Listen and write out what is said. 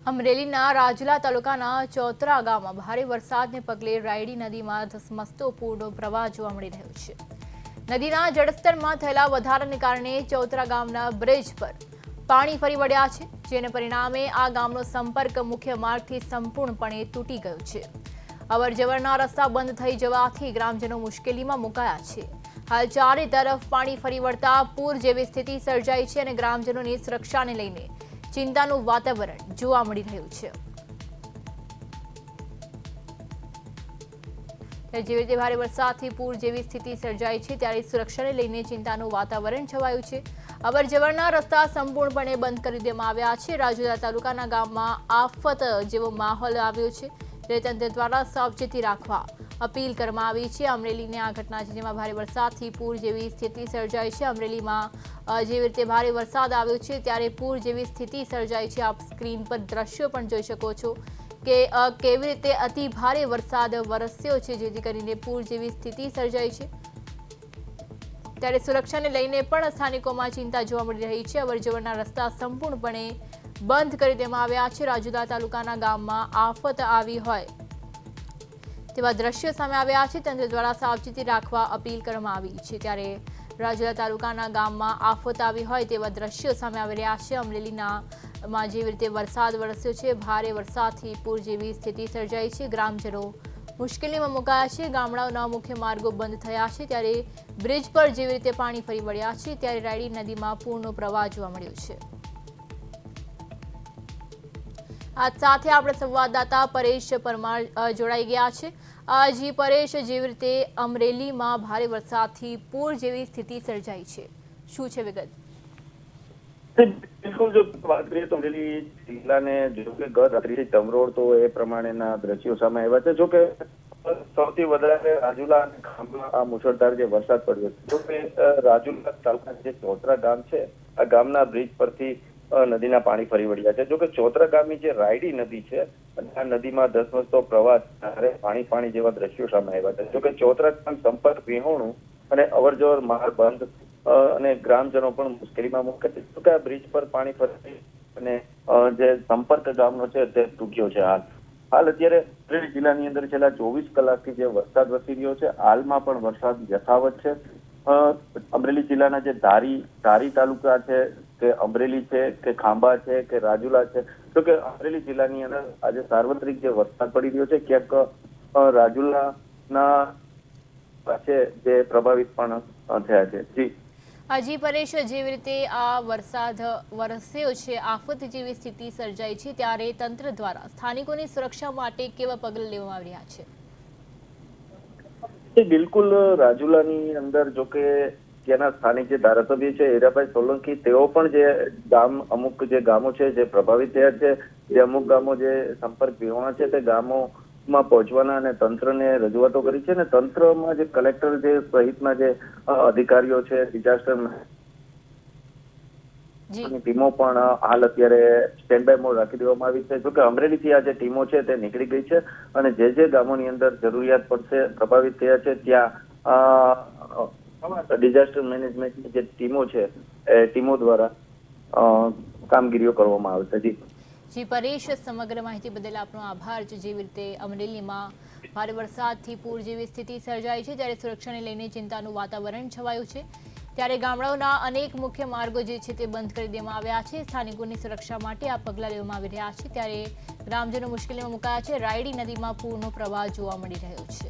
અમરેલીના રાજુલા તાલુકાના ચોતરા ગામમાં ભારે વરસાદને પગલે રાયડી નદીમાં ધસમસતો પૂરનો પ્રવાહ જોવા મળી રહ્યો છે। નદીના જળસ્તરમાં થયેલા વધારાને કારણે ચોતરા ગામના બ્રિજ પર પાણી ફરી વળ્યા છે, જેને પરિણામે આ ગામનો સંપર્ક મુખ્ય માર્ગથી સંપૂર્ણપણે તૂટી ગયો છે। અવરજવરના રસ્તા બંધ થઈ જવાથી ગ્રામજનો મુશ્કેલીમાં મુકાયા છે। હાલ ચારે તરફ પાણી ફરી વળતા પૂર જેવી સ્થિતિ સર્જાઈ છે અને ગ્રામજનોની સુરક્ષાને લઈને ચિંતાનું વાતાવરણ જોવા મળી રહ્યું છે। જે રીતે ભારે વરસાદથી પૂર જેવી સ્થિતિ સર્જાઈ છે ત્યારે સુરક્ષાને લઈને ચિંતાનું વાતાવરણ છવાયું છે। અવરજવરના રસ્તા સંપૂર્ણપણે બંધ કરી દેવામાં આવ્યા છે। રાજુલા તાલુકાના ગામમાં આફત જેવો માહોલ આવ્યો છે, ત્યારે તંત્ર દ્વારા સાવચેતી રાખવા અપીલ કરવામાં આવી છે। અમરેલીની આ ઘટના છે, જેમાં ભારે વરસાદથી પૂર જેવી સ્થિતિ સર્જાઈ છે। અમરેલીમાં જેવી રીતે ભારે વરસાદ આવ્યો છે ત્યારે પૂર જેવી સ્થિતિ સર્જાઈ છે। આપ સ્ક્રીન પર દ્રશ્યો પણ જોઈ શકો છો કે કેવી રીતે અતિ ભારે વરસાદ વરસ્યો છે, જેથી કરીને પૂર જેવી સ્થિતિ સર્જાઈ છે। ત્યારે સુરક્ષાને લઈને પણ સ્થાનિકોમાં ચિંતા જોવા મળી રહી છે। અવરજવરના રસ્તા સંપૂર્ણપણે બંધ કરી દેવામાં આવ્યા છે। રાજુલા તાલુકાના ગામમાં આફત આવી હોય તેવા દ્રશ્યો સામે આવ્યા છે। તંત્ર દ્વારા સાવચેતી રાખવા અપીલ કરવામાં આવી છે। ત્યારે રાજુલા તાલુકાના ગામમાં આફત આવી હોય તેવા દ્રશ્યો સામે આવી રહ્યા છે। અમરેલીમાં જેવી રીતે વરસાદ વરસ્યો છે, ભારે વરસાદથી પૂર જેવી સ્થિતિ સર્જાઈ છે। ગ્રામજનો મુશ્કેલીમાં મુકાયા છે, ગામડાઓના મુખ્ય માર્ગો બંધ થયા છે, ત્યારે બ્રિજ પર જેવી રીતે પાણી ફરી વળ્યા છે, ત્યારે રાયડી નદીમાં પૂરનો પ્રવાહ જોવા મળ્યો છે। આ સાથે આપણે સંવાદદાતા પરેશ પરમાર જોડાઈ ગયા છે। જી પરેશ, જેવી રીતે અમરેલીમાં ભારે વરસાદથી પૂર જેવી સ્થિતિ સર્જાઈ છે, શું છે વિગત? બિલકુલ, જો વાત કરીએ તો અમરેલી જિલ્લાને જો કે ગત રાત્રિથી ચમરોડતો એ પ્રમાણેના દ્રશ્યો સામે આવ્યા છે। જો કે સૌથી વધારે રાજુલા અને ખાંભા આ મુશળધાર જે વરસાદ પડ્યો છે, જો કે રાજુલા તાલુકાના જે ચોતરા ગામ છે, આ ગામના બ્રિજ પરથી નદીના પાણી ફરી વળ્યા છે। જો કે ચોતરા ગામની જે રાયડી નદી છે, આ નદીમાં ધસમસતો પ્રવાહ પાણી જેવા દ્રશ્યો સામે આવ્યા છે। જો કે ચોતરા ગામ સંપર્ક વિહોણું અને અવરજવર માર્ગ બંધ અને ગ્રામજનો પણ મુશ્કેલીમાં મુકાય છે। જો કે આ બ્રિજ પર પાણી ફરી અને જે સંપર્ક ગામનો છે તે તૂટ્યો છે। હાલ અત્યારે અમરેલી જિલ્લાની અંદર છેલ્લા 24 કલાકથી જે વરસાદ વરસી રહ્યો છે, હાલમાં પણ વરસાદ યથાવત છે। અમરેલી જિલ્લાના જે ધારી તાલુકા છે, કે અમરેલી છે, કે ખાંભા છે, કે રાજુલા છે, તો કે અમરેલી જિલ્લાની અંદર આજે સાર્વત્રિક જે વરસાદ પડી રહ્યો છે, ક્યાંક રાજુલાના છે જે પ્રભાવિત પણ થયા છે। જી પરેશ, જેવી રીતે આ વરસાદ વરસ્યો છે, આફત જેવી સ્થિતિ સર્જાઈ છે, ત્યારે તંત્ર દ્વારા સ્થાનિકોની સુરક્ષા માટે કેવા પગલાં લેવામાં આવી રહ્યા છે? બિલકુલ, રાજુલાની અંદર જો કે ત્યાંના સ્થાનિક જે ધારાસભ્ય છે હીરાભાઈ સોલંકી, તેઓ પણ જે અમુક જે ગામો છે જે પ્રભાવિત થયા છે, જે અમુક ગામો જે સંપર્ક વિહોણા છે, તે ગામોમાં પહોંચવાના અને તંત્રને રજૂઆતો કરી છે। અને તંત્રમાં જે કલેક્ટર જે સહિતના જે અધિકારીઓ છે, ડિઝાસ્ટર ટીમો પણ હાલ અત્યારે સ્ટેન્ડ બાય મોડ રાખી દેવામાં આવી છે। જો કે અમરેલીથી આ જે ટીમો છે તે નીકળી ગઈ છે અને જે ગામોની અંદર જરૂરિયાત પડશે, પ્રભાવિત થયા છે, ત્યાં ડિઝાસ્ટર મેનેજમેન્ટની જે ટીમો છે એ ટીમો દ્વારા કામગીરીઓ કરવામાં આવશે। જી પરેશ, સમગ્ર માહિતી બદલ આપનો આભાર। જેવી રીતે અમરેલીમાં ભારે વરસાદથી પૂર જેવી સ્થિતિ સર્જાઈ છે, ત્યારે સુરક્ષાને લઈને ચિંતાનું વાતાવરણ છવાયું છે, ત્યારે ગામડાઓના અનેક મુખ્ય માર્ગો જે છે તે બંધ કરી દેવામાં આવ્યા છે। સ્થાનિકોની સુરક્ષા માટે આ પગલાં લેવામાં આવી રહ્યા છે, ત્યારે ગ્રામજનો મુશ્કેલીમાં મુકાયા છે। રાયડી નદીમાં પૂરનો પ્રવાહ જોવા મળી રહ્યો છે।